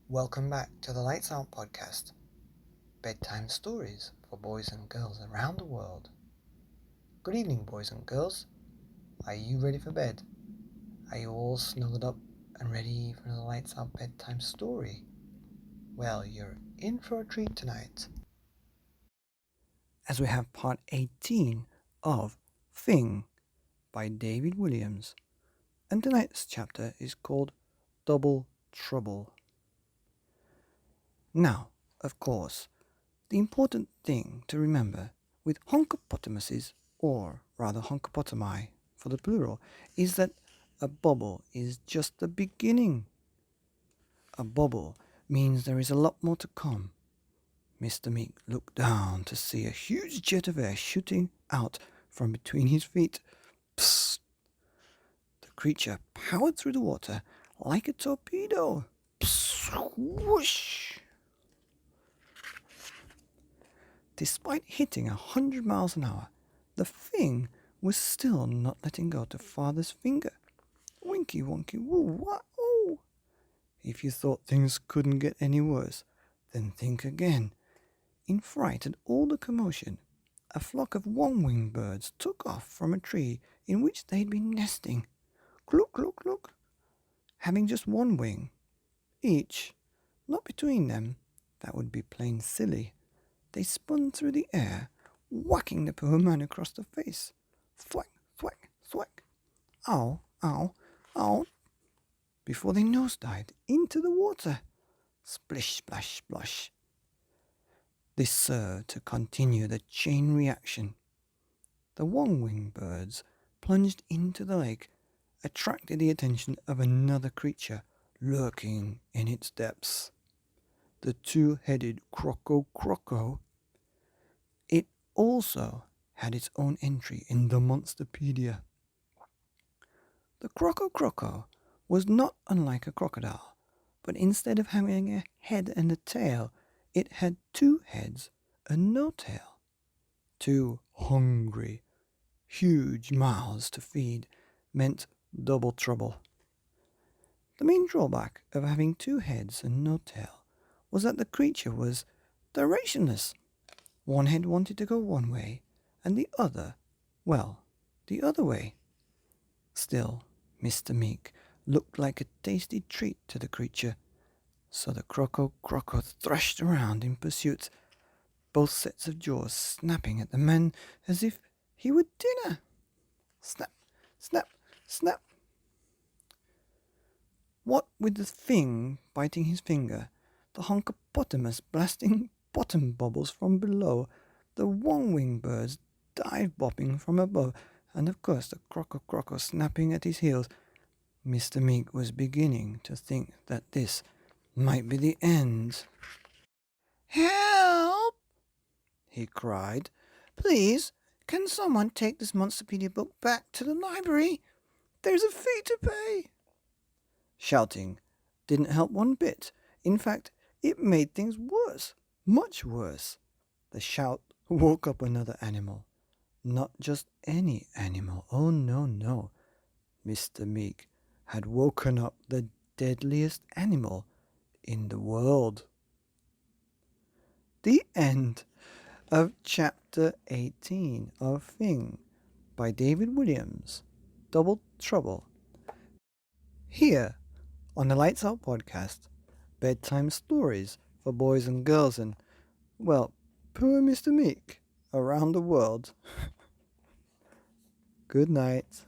Welcome back to the Lights Out podcast, bedtime stories for boys and girls around the world. Good evening, boys and girls. Are you ready for bed? Are you all snuggled up and ready for the Lights Out bedtime story? Well, you're in for a treat tonight, as we have part 18 of Fing by David Williams, and tonight's chapter is called Double Trouble. Now, of course, the important thing to remember with honkopotamuses, or rather honkopotami for the plural, is that a bubble is just the beginning. A bubble means there is a lot more to come. Mr. Meek looked down to see a huge jet of air shooting out from between his feet. Psst! The creature powered through the water like a torpedo. Psst! Whoosh! Despite hitting 100 miles an hour, the Fing was still not letting go to Father's finger. Winky wonky woo, what? Oh! If you thought things couldn't get any worse, then think again. In fright at all the commotion, a flock of one-winged birds took off from a tree in which they'd been nesting. Cluck, cluck, cluck. Having just one wing each, not between them, that would be plain silly. They spun through the air, whacking the poor man across the face. Thwack, thwack, thwack. Ow, ow, ow. Before they nosedived into the water. Splish, splash, splosh. This served to continue the chain reaction. The one-winged birds plunged into the lake, attracted the attention of another creature lurking in its depths. The two-headed croco. It also had its own entry in the Monsterpedia. The croco was not unlike a crocodile, but instead of having a head and a tail, it had two heads and no tail. Two hungry, huge mouths to feed meant double trouble. The main drawback of having two heads and no tail was that the creature was directionless. One head wanted to go one way, and the other, well, the other way. Still, Mr. Meek looked like a tasty treat to the creature, so the croco thrashed around in pursuit, both sets of jaws snapping at the man as if he were dinner. Snap, snap, snap. What with the Fing biting his finger, the honkopotamus blasting bottom bubbles from below, the one-winged birds dive-bopping from above, and of course the croco snapping at his heels, Mr. Meek was beginning to think that this might be the end. "Help!" he cried. "Please, can someone take this Monsterpedia book back to the library? There's a fee to pay." Shouting didn't help one bit. In fact, it made things worse, much worse. The shout woke up another animal. Not just any animal. Oh, no. Mr. Meek had woken up the deadliest animal in the world. The end of chapter 18 of Fing by David Williams, Double Trouble. Here on the Lights Out podcast, bedtime stories for boys and girls and, well, poor Mr. Meek around the world. Good night.